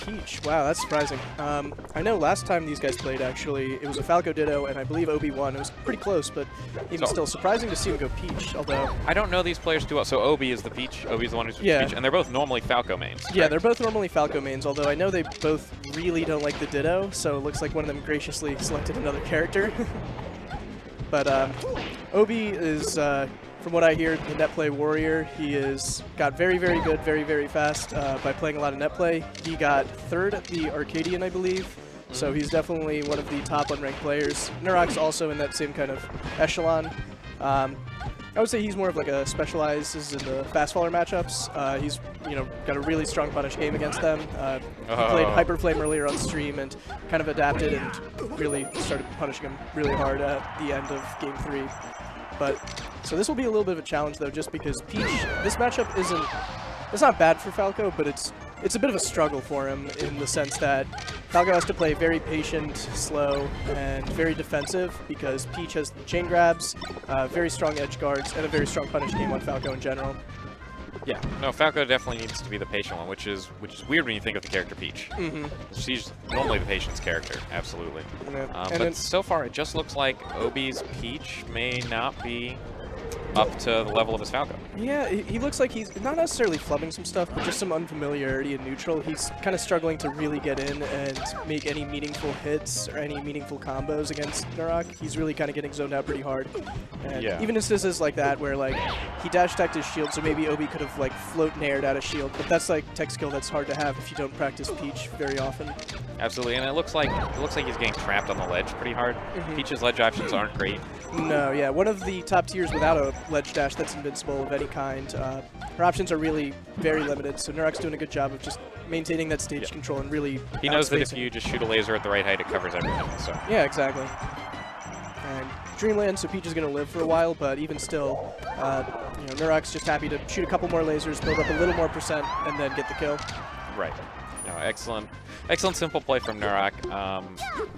Peach. Wow, that's surprising. I know last time these guys played, actually, it was a Falco Ditto, and I believe Obi won. It was pretty close, but even still surprising to see him go Peach, although... I don't know these players too well. So Obi is the Peach. Obi's the one who's Peach, and they're both normally Falco mains. Yeah, they're both normally Falco mains, although I know they both really don't like the Ditto, so it looks like one of them graciously selected another character. But Obi is... from what I hear, the net play warrior. He is got very, very good, very, very fast by playing a lot of net play. He got 3rd at the Arcadian, I believe, so he's definitely one of the top unranked players. Nurok's also in that same kind of echelon. I would say he's more of like a specializes in the fast faller matchups. He's got a really strong punish game against them. He played Hyper Flame earlier on stream and kind of adapted and really started punishing him really hard at the end of Game 3. But so this will be a little bit of a challenge though, just because Peach, this matchup it's not bad for Falco, but it's a bit of a struggle for him in the sense that Falco has to play very patient, slow, and very defensive because Peach has chain grabs, very strong edge guards, and a very strong punish game on Falco in general. Yeah, no, Falco definitely needs to be the patient one, which is weird when you think of the character Peach. She's normally the patience character, absolutely. Yeah. But so far, it just looks like Obi's Peach may not be up to the level of his Falco. Yeah, he looks like he's not necessarily flubbing some stuff, but just some unfamiliarity in neutral. He's kind of struggling to really get in and make any meaningful hits or any meaningful combos against Nurok. He's really kind of getting zoned out pretty hard. And even instances like that where like he dash attacked his shield, so maybe Obi could have like float naired out a shield, but that's like tech skill that's hard to have if you don't practice Peach very often. Absolutely, and it looks like he's getting trapped on the ledge pretty hard. Peach's ledge options aren't great. No, yeah, one of the top tiers without a ledge dash that's invincible of any kind. Her options are really very limited, so Nurok's doing a good job of just maintaining that stage control and really He knows that if you just shoot a laser at the right height, it covers everything. So yeah, exactly. And Dreamland, so Peach is going to live for a while, but even still, Nurok's just happy to shoot a couple more lasers, build up a little more percent, and then get the kill. Right. No, excellent simple play from Nurok.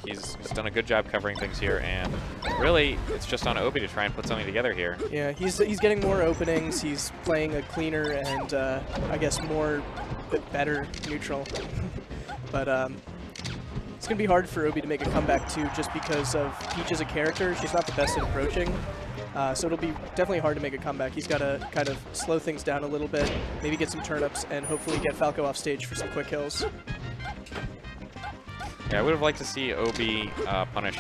He's done a good job covering things here, and really, it's just on Obi to try and put something together here. Yeah, he's getting more openings. He's playing a cleaner and I guess better neutral. But it's going to be hard for Obi to make a comeback too, just because of Peach as a character. She's not the best at approaching. So it'll be definitely hard to make a comeback. He's got to kind of slow things down a little bit, maybe get some turnips, and hopefully get Falco off stage for some quick kills. Yeah, I would have liked to see Obi punish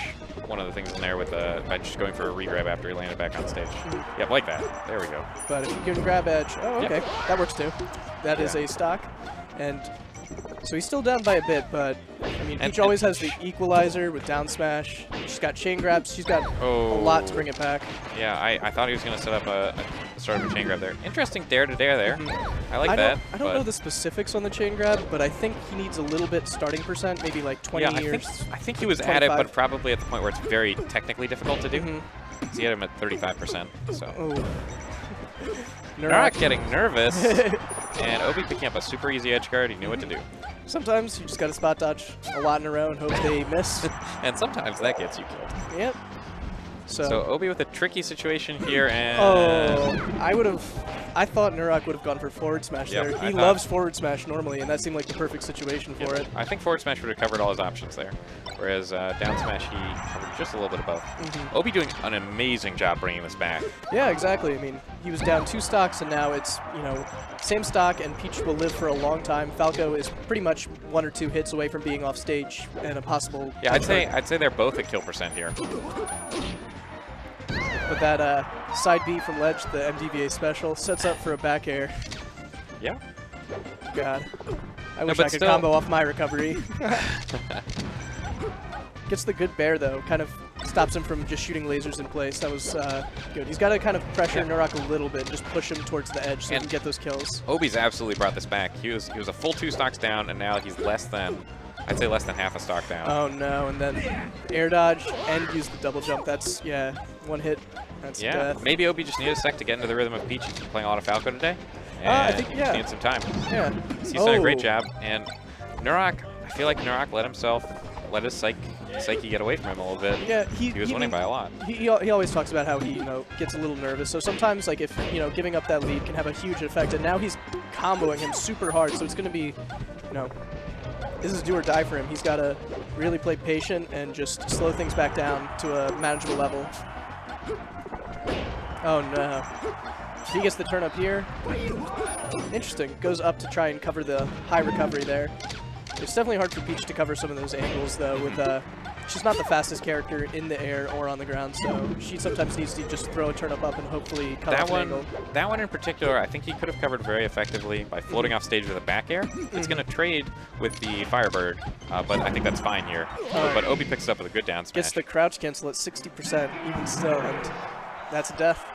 one of the things in there with by just going for a re-grab after he landed back on stage. Yep, like that. There we go. But if you can grab edge, okay, that works too. That is a stock. And so he's still down by a bit, but I mean, Peach always has the equalizer with down smash. She's got chain grabs. She's got a lot to bring it back. Yeah, I thought he was going to set up a chain grab there. Interesting dare to dare there. I like that. I don't know the specifics on the chain grab, but I think he needs a little bit starting percent, maybe like 20 I think he was 25. At it, but probably at the point where it's very technically difficult to do. So he had him at 35%. So. Nurok getting nervous, and Obi picking up a super easy edge guard. He knew what to do. Sometimes you just got to spot dodge a lot in a row and hope they miss. And sometimes that gets you killed. Yep. So Obi with a tricky situation here, and I thought Nurok would have gone for forward smash there. He loves forward smash normally, and that seemed like the perfect situation for it. I think forward smash would have covered all his options there, whereas down smash he covered just a little bit above. Obi doing an amazing job bringing this back. Yeah, exactly. I mean, he was down 2 stocks, and now it's same stock, and Peach will live for a long time. Falco is pretty much 1 or 2 hits away from being off stage and a possible. Yeah, I'd say they're both at kill percent here. But that side B from ledge, the MDVA special, sets up for a back air. Yeah. God. I wish I could combo off my recovery. Gets the good bear, though. Kind of stops him from just shooting lasers in place. That was good. He's got to kind of pressure Nurok a little bit, just push him towards the edge so he can get those kills. Obi's absolutely brought this back. He was a full 2 stocks down, and now he's less than, I'd say less than half a stock down. Oh, no. And then air dodge and use the double jump. That's, 1 hit. That's death. Maybe Obi just needed a sec to get into the rhythm of Peach. He's been playing a lot of Falco today. And I think, he just needed some time. Yeah. He's done a great job. And Nurok, I feel like Nurok let his psyche get away from him a little bit. Yeah, he was winning by a lot. He always talks about how he gets a little nervous. So sometimes, like, if giving up that lead can have a huge effect. And now he's comboing him super hard. So it's going to be this is do or die for him. He's got to really play patient and just slow things back down to a manageable level. Oh no. He gets the turn up here. Interesting. Goes up to try and cover the high recovery there. It's definitely hard for Peach to cover some of those angles, though. With she's not the fastest character in the air or on the ground, so she sometimes needs to just throw a turn up and hopefully cut off an angle. That one in particular, I think he could have covered very effectively by floating off stage with a back air. It's going to trade with the Firebird, but I think that's fine here. But Obi picks it up with a good down smash. Gets the crouch cancel at 60% even still, and that's a death.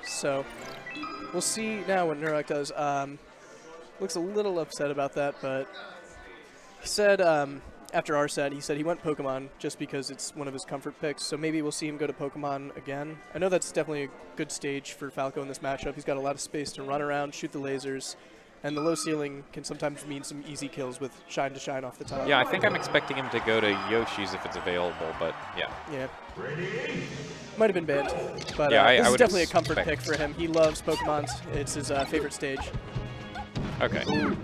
So we'll see now what Nurok does. Looks a little upset about that, but he said after our set, he said he went Pokemon just because it's one of his comfort picks, so maybe we'll see him go to Pokemon again. I know that's definitely a good stage for Falco in this matchup. He's got a lot of space to run around, shoot the lasers, and the low ceiling can sometimes mean some easy kills with shine to shine off the top. Yeah, I think I'm expecting him to go to Yoshi's if it's available, but yeah. Yeah. Might have been banned, but yeah, this is definitely a comfort pick for him. He loves Pokemon. It's his favorite stage. Okay. Ooh.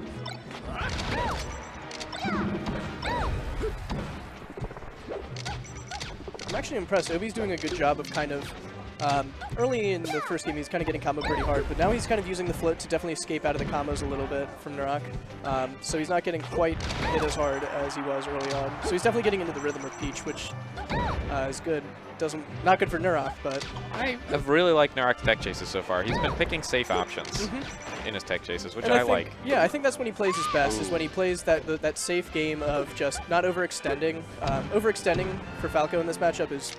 I'm actually impressed. Obi's doing a good job of kind of, early in the first game he's kind of getting comboed pretty hard, but now he's kind of using the float to definitely escape out of the combos a little bit from Nurok. So he's not getting quite hit as hard as he was early on. So he's definitely getting into the rhythm of Peach, which is good. Not good for Nurok, but I have really liked Nurok's tech chases so far. He's been picking safe options in his tech chases, which I like. Yeah, I think that's when he plays his best, is when he plays that safe game of just not overextending. Overextending for Falco in this matchup is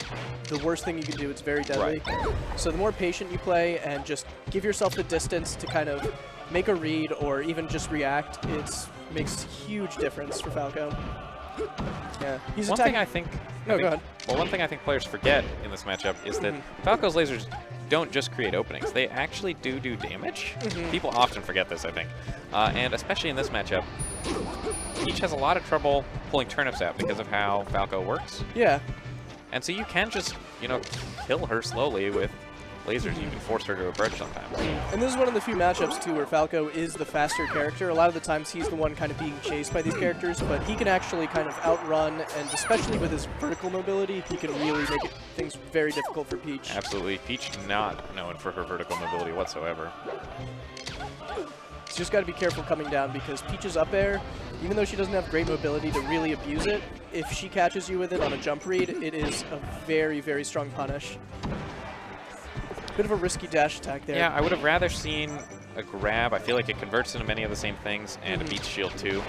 the worst thing you can do. It's very deadly. Right. So the more patient you play and just give yourself the distance to kind of make a read or even just react, it makes a huge difference for Falco. Yeah, he's one thing I think. No, go ahead. Well, one thing I think players forget in this matchup is that Falco's lasers don't just create openings; they actually do damage. People often forget this, I think, and especially in this matchup, Peach has a lot of trouble pulling turnips out because of how Falco works. Yeah. And so you can just, kill her slowly with lasers. You can force her to approach sometimes. And this is one of the few matchups, too, where Falco is the faster character. A lot of the times he's the one kind of being chased by these characters, but he can actually kind of outrun, and especially with his vertical mobility, he can really make things very difficult for Peach. Absolutely. Peach not known for her vertical mobility whatsoever. He's just got to be careful coming down because Peach's up air, even though she doesn't have great mobility to really abuse it, if she catches you with it on a jump read, it is a very, very strong punish. Bit of a risky dash attack there. Yeah, I would have rather seen a grab. I feel like it converts into many of the same things, and a beat shield too.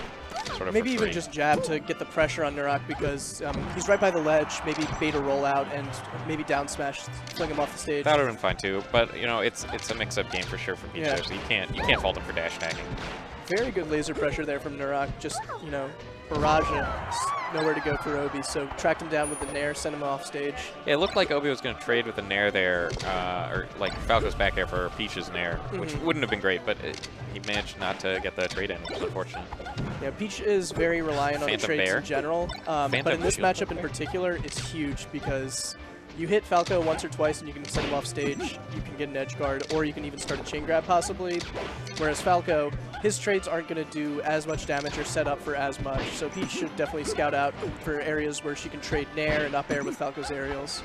Sort of maybe even just jab to get the pressure on Nurok because he's right by the ledge. Maybe bait a rollout and maybe down smash, fling him off the stage. That would have been fine too. But it's a mix-up game for sure for Peach. So you can't fault him for dash tagging. Very good laser pressure there from Nurok. Just barrage it. Nowhere to go for Obi, so tracked him down with the Nair, sent him off stage. Yeah, it looked like Obi was going to trade with the Nair there, or like Falco's back air for Peach's Nair, which wouldn't have been great, but he managed not to get the trade in, which is unfortunate. Yeah, Peach is very reliant on the trades in general, but in this matchup in particular, it's huge because you hit Falco once or twice and you can send him off stage, you can get an edge guard, or you can even start a chain grab possibly, whereas Falco, his trades aren't going to do as much damage or set up for as much, so Peach should definitely scout out for areas where she can trade Nair and up air with Falco's aerials.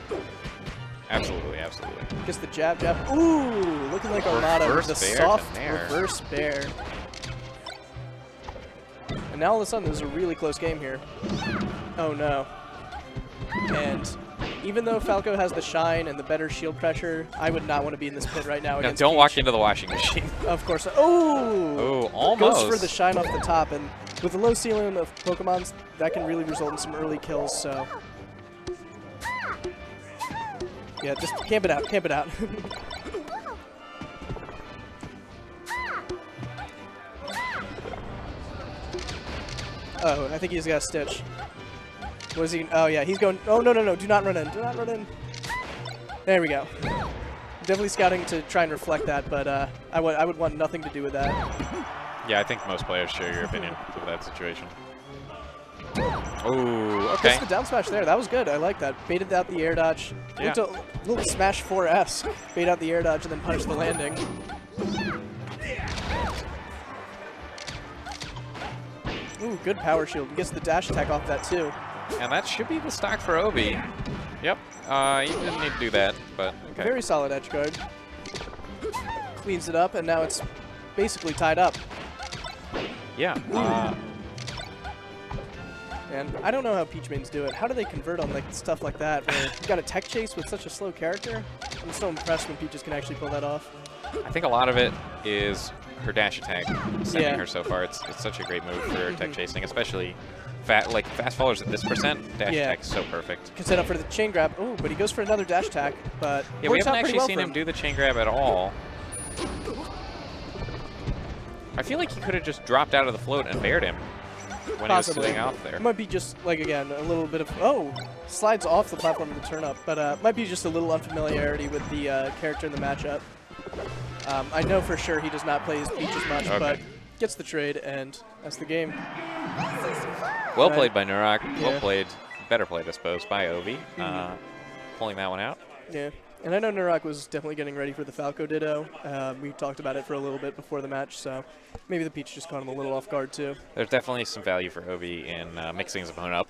Absolutely, absolutely. Just the jab. Ooh, looking like Armada with the soft reverse bear. And now all of a sudden, this is a really close game here. Oh no. And even though Falco has the shine and the better shield pressure, I would not want to be in this pit right now against don't Peach. walk into the washing machine. Of course. Oh, almost. Goes for the shine off the top, and with the low ceiling of Pokemons, that can really result in some early kills, so. Yeah, just camp it out, camp it out. Oh, I think he's got a Stitch. What is he? Oh, yeah, he's going. Oh, no. Do not run in. Do not run in. There we go. Definitely scouting to try and reflect that, but I would want nothing to do with that. Yeah, I think most players share your opinion of that situation. Oh, okay. Just the down smash there. That was good. I like that. Baited out the air dodge. Yeah. Looked a little Smash 4S. Bait out the air dodge and then punish the landing. Ooh, good power shield. Gets the dash attack off that too. And that should be the stock for Obi. Yep. You didn't need to do that, but okay. Very solid edge guard. Cleans it up, and now it's basically tied up. Yeah. And I don't know how Peach mains do it. How do they convert on like stuff like that where you got a tech chase with such a slow character? I'm so impressed when Peaches can actually pull that off. I think a lot of it is her dash attack sending her so far. It's such a great move for tech chasing, especially fast followers at this percent. Dash attack is so perfect. Can set up for the chain grab. Oh, but he goes for another dash attack. But yeah, we haven't actually seen him do the chain grab at all. I feel like he could have just dropped out of the float and bared him when he was sitting out there. It might be just, like, again, a little bit of, slides off the platform in the turn up, but might be just a little unfamiliarity with the character in the matchup. I know for sure he does not play his Peach as much, but gets the trade, and that's the game. Well played by Nurok. Yeah. Well played. Better played, I suppose, by Obi. Pulling that one out. Yeah. And I know Nurok was definitely getting ready for the Falco Ditto. We talked about it for a little bit before the match, so maybe the Peach just caught him a little off guard, too. There's definitely some value for Obi in mixing his opponent up.